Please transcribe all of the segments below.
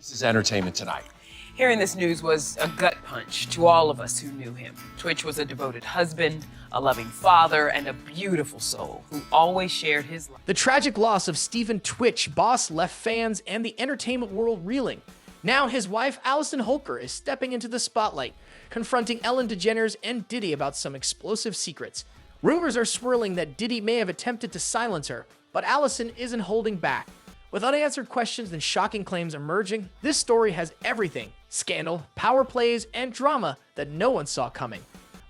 This is Entertainment Tonight. Hearing this news was a gut punch to all of us who knew him. Twitch was a devoted husband, a loving father, and a beautiful soul who always shared his life. The tragic loss of Stephen Twitch Boss left fans and the entertainment world reeling. Now his wife, Allison Holker, is stepping into the spotlight, confronting Ellen DeGeneres and Diddy about some explosive secrets. Rumors are swirling that Diddy may have attempted to silence her, but Allison isn't holding back. With unanswered questions and shocking claims emerging, this story has everything: scandal, power plays, and drama that no one saw coming.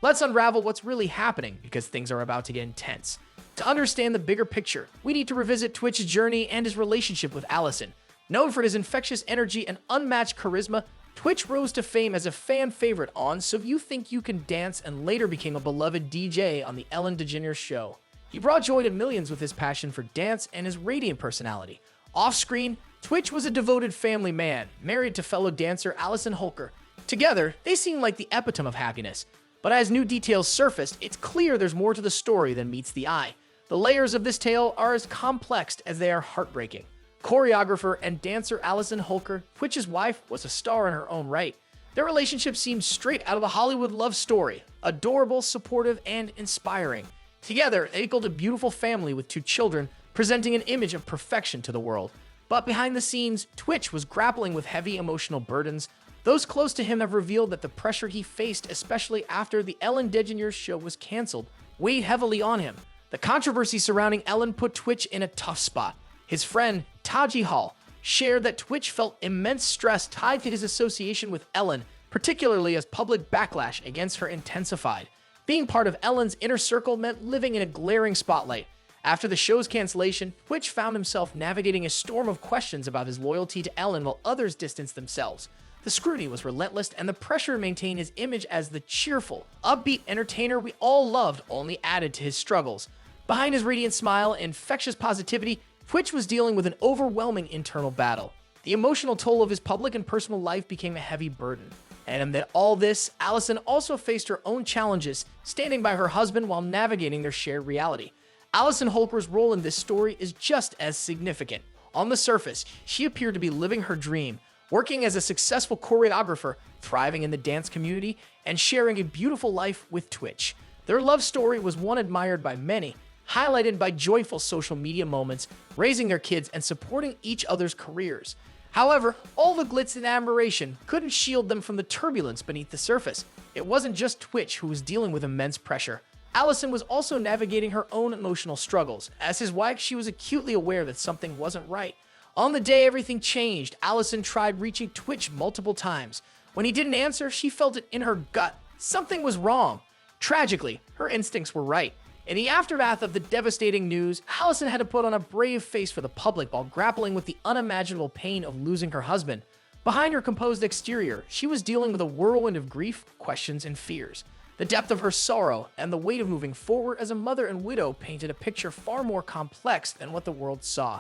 Let's unravel what's really happening, because things are about to get intense. To understand the bigger picture, we need to revisit Twitch's journey and his relationship with Allison. Known for his infectious energy and unmatched charisma, Twitch rose to fame as a fan favorite on So You Think You Can Dance and later became a beloved DJ on the Ellen DeGeneres show. He brought joy to millions with his passion for dance and his radiant personality. Off-screen, Twitch was a devoted family man, married to fellow dancer Allison Holker. Together, they seemed like the epitome of happiness. But as new details surfaced, it's clear there's more to the story than meets the eye. The layers of this tale are as complex as they are heartbreaking. Choreographer and dancer Allison Holker, Twitch's wife, was a star in her own right. Their relationship seemed straight out of a Hollywood love story, adorable, supportive, and inspiring. Together, they equaled a beautiful family with 2 children, presenting an image of perfection to the world. But behind the scenes, Twitch was grappling with heavy emotional burdens. Those close to him have revealed that the pressure he faced, especially after the Ellen DeGeneres show was canceled, weighed heavily on him. The controversy surrounding Ellen put Twitch in a tough spot. His friend, Taji Hall, shared that Twitch felt immense stress tied to his association with Ellen, particularly as public backlash against her intensified. Being part of Ellen's inner circle meant living in a glaring spotlight. After the show's cancellation, Twitch found himself navigating a storm of questions about his loyalty to Ellen while others distanced themselves. The scrutiny was relentless, and the pressure to maintain his image as the cheerful, upbeat entertainer we all loved only added to his struggles. Behind his radiant smile and infectious positivity, Twitch was dealing with an overwhelming internal battle. The emotional toll of his public and personal life became a heavy burden. And amid all this, Allison also faced her own challenges, standing by her husband while navigating their shared reality. Allison Holker's role in this story is just as significant. On the surface, she appeared to be living her dream, working as a successful choreographer, thriving in the dance community, and sharing a beautiful life with Twitch. Their love story was one admired by many, highlighted by joyful social media moments, raising their kids and supporting each other's careers. However, all the glitz and admiration couldn't shield them from the turbulence beneath the surface. It wasn't just Twitch who was dealing with immense pressure. Allison was also navigating her own emotional struggles. As his wife, she was acutely aware that something wasn't right. On the day everything changed, Allison tried reaching Twitch multiple times. When he didn't answer, she felt it in her gut. Something was wrong. Tragically, her instincts were right. In the aftermath of the devastating news, Allison had to put on a brave face for the public while grappling with the unimaginable pain of losing her husband. Behind her composed exterior, she was dealing with a whirlwind of grief, questions, and fears. The depth of her sorrow and the weight of moving forward as a mother and widow painted a picture far more complex than what the world saw.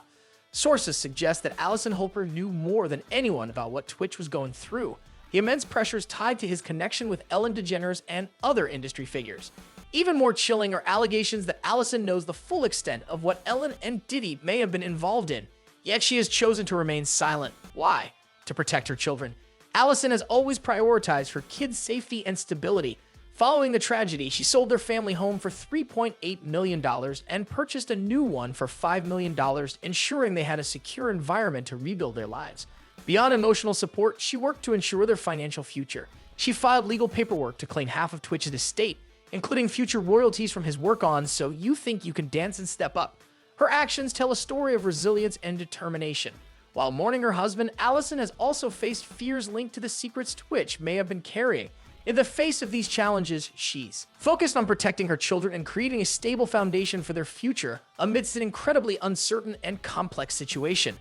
Sources suggest that Allison Holker knew more than anyone about what Twitch was going through, the immense pressures tied to his connection with Ellen DeGeneres and other industry figures. Even more chilling are allegations that Allison knows the full extent of what Ellen and Diddy may have been involved in, yet she has chosen to remain silent. Why? To protect her children. Allison has always prioritized her kids' safety and stability. Following the tragedy, she sold their family home for $3.8 million and purchased a new one for $5 million, ensuring they had a secure environment to rebuild their lives. Beyond emotional support, she worked to ensure their financial future. She filed legal paperwork to claim half of Twitch's estate, including future royalties from his work on So You Think You Can Dance and Step Up. Her actions tell a story of resilience and determination. While mourning her husband, Allison has also faced fears linked to the secrets Twitch may have been carrying. In the face of these challenges, she's focused on protecting her children and creating a stable foundation for their future amidst an incredibly uncertain and complex situation.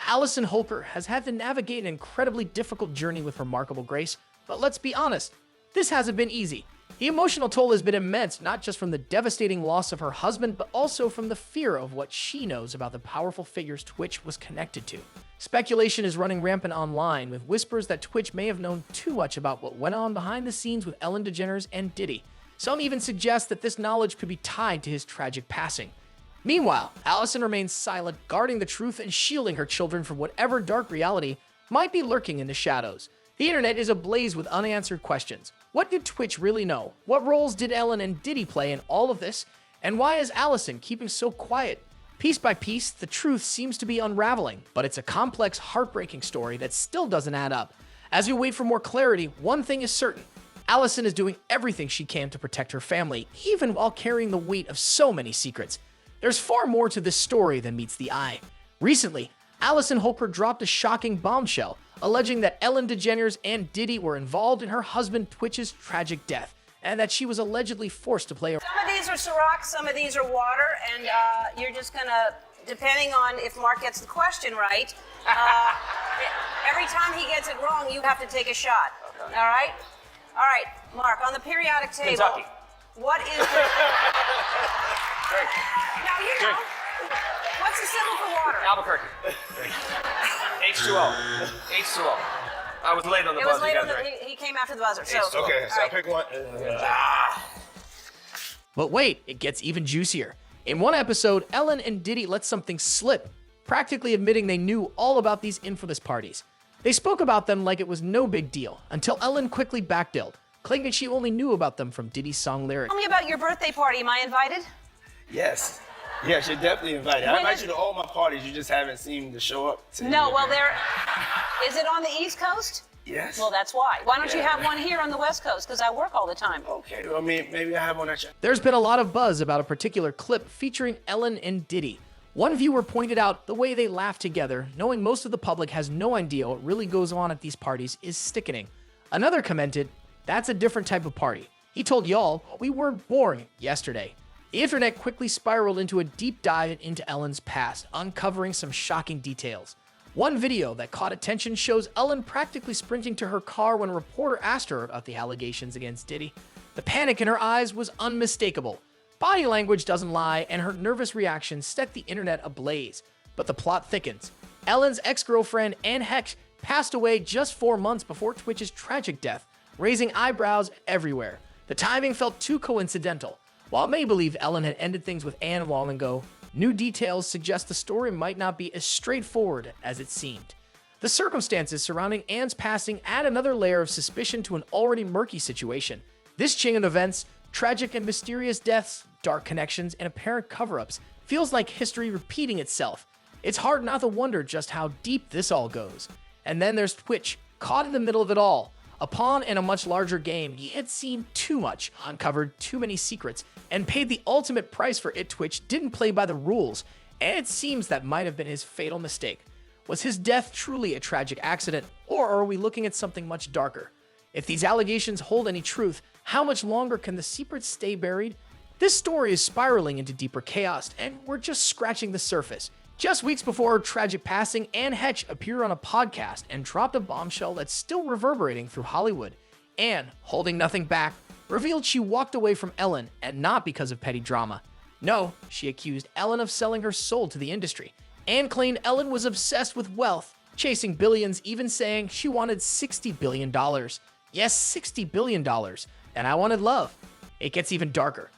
Allison Holker has had to navigate an incredibly difficult journey with remarkable grace, but let's be honest, this hasn't been easy. The emotional toll has been immense, not just from the devastating loss of her husband, but also from the fear of what she knows about the powerful figures Twitch was connected to. Speculation is running rampant online, with whispers that Twitch may have known too much about what went on behind the scenes with Ellen DeGeneres and Diddy. Some even suggest that this knowledge could be tied to his tragic passing. Meanwhile, Allison remains silent, guarding the truth and shielding her children from whatever dark reality might be lurking in the shadows. The internet is ablaze with unanswered questions. What did Twitch really know? What roles did Ellen and Diddy play in all of this? And why is Allison keeping so quiet? Piece by piece, the truth seems to be unraveling, but it's a complex, heartbreaking story that still doesn't add up. As we wait for more clarity, one thing is certain. Allison is doing everything she can to protect her family, even while carrying the weight of so many secrets. There's far more to this story than meets the eye. Recently, Allison Holker dropped a shocking bombshell, alleging that Ellen DeGeneres and Diddy were involved in her husband tWitch's tragic death, and that she was allegedly forced to play a... Some of these are Ciroc, some of these are water, and you're just gonna, depending on if Mark gets the question right, every time he gets it wrong, you have to take a shot. Okay. All right? All right, Mark, on the periodic table, Kentucky. What is the... Now, you know. What's the symbol for water? Albuquerque. H2O. H2O. I was late on the It buzzer. was late on the... Right. He came after the buzzer, so... Okay, so all I pick one. But wait, it gets even juicier. In one episode, Ellen and Diddy let something slip, practically admitting they knew all about these infamous parties. They spoke about them like it was no big deal, until Ellen quickly backdilled, claiming she only knew about them from Diddy's song lyrics. Tell me about your birthday party. Am I invited? Yes. Yes, you're definitely invited. I invite you to all my parties. You just haven't seemed to show up. No, well, is it on the East Coast? Yes. Well, that's why. Why don't you have one here on the West Coast? Because I work all the time. Okay, well, maybe I have one at your... There's been a lot of buzz about a particular clip featuring Ellen and Diddy. One viewer pointed out the way they laugh together, knowing most of the public has no idea what really goes on at these parties, is sickening. Another commented, "That's a different type of party. He told y'all we weren't born yesterday." The internet quickly spiraled into a deep dive into Ellen's past, uncovering some shocking details. One video that caught attention shows Ellen practically sprinting to her car when a reporter asked her about the allegations against Diddy. The panic in her eyes was unmistakable. Body language doesn't lie, and her nervous reaction set the internet ablaze. But the plot thickens. Ellen's ex-girlfriend, Anne Hecht, passed away just 4 months before tWitch's tragic death, raising eyebrows everywhere. The timing felt too coincidental. While May believed Ellen had ended things with Anne long ago, new details suggest the story might not be as straightforward as it seemed. The circumstances surrounding Anne's passing add another layer of suspicion to an already murky situation. This chain of events, tragic and mysterious deaths, dark connections, and apparent cover-ups, feels like history repeating itself. It's hard not to wonder just how deep this all goes. And then there's Twitch, caught in the middle of it all. A pawn in a much larger game, he had seen too much, uncovered too many secrets, and paid the ultimate price for it. Twitch didn't play by the rules, and it seems that might have been his fatal mistake. Was his death truly a tragic accident, or are we looking at something much darker? If these allegations hold any truth, how much longer can the secrets stay buried? This story is spiraling into deeper chaos, and we're just scratching the surface. Just weeks before her tragic passing, Anne Hecht appeared on a podcast and dropped a bombshell that's still reverberating through Hollywood. Anne, holding nothing back, revealed she walked away from Ellen, and not because of petty drama. No, she accused Ellen of selling her soul to the industry. Anne claimed Ellen was obsessed with wealth, chasing billions, even saying she wanted $60 billion. Yes, $60 billion. And I wanted love. It gets even darker.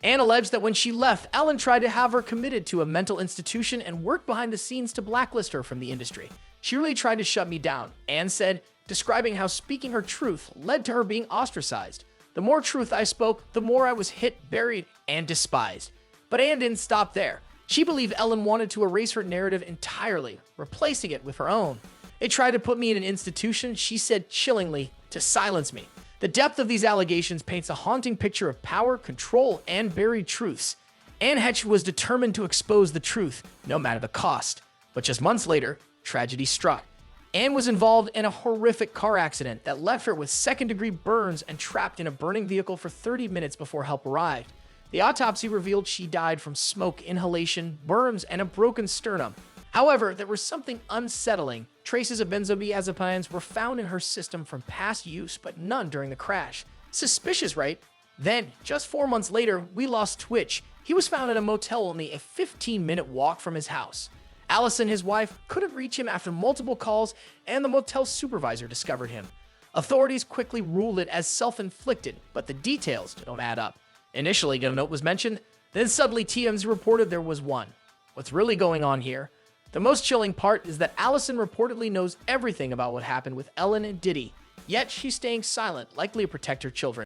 Anne alleged that when she left, Ellen tried to have her committed to a mental institution and worked behind the scenes to blacklist her from the industry. She really tried to shut me down, Anne said, describing how speaking her truth led to her being ostracized. The more truth I spoke, the more I was hit, buried, and despised. But Anne didn't stop there. She believed Ellen wanted to erase her narrative entirely, replacing it with her own. They tried to put me in an institution, she said chillingly, to silence me. The depth of these allegations paints a haunting picture of power, control, and buried truths. Anne Hecht was determined to expose the truth, no matter the cost. But just months later, tragedy struck. Anne was involved in a horrific car accident that left her with second-degree burns and trapped in a burning vehicle for 30 minutes before help arrived. The autopsy revealed she died from smoke inhalation, burns, and a broken sternum. However, there was something unsettling. Traces of benzodiazepines were found in her system from past use, but none during the crash. Suspicious, right? Then, just 4 months later, we lost Twitch. He was found at a motel only a 15-minute walk from his house. Allison, his wife, couldn't reach him after multiple calls, and the motel supervisor discovered him. Authorities quickly ruled it as self-inflicted, but the details don't add up. Initially, no note was mentioned, then suddenly TMZ reported there was one. What's really going on here? The most chilling part is that Allison reportedly knows everything about what happened with Ellen and Diddy, yet she's staying silent, likely to protect her children.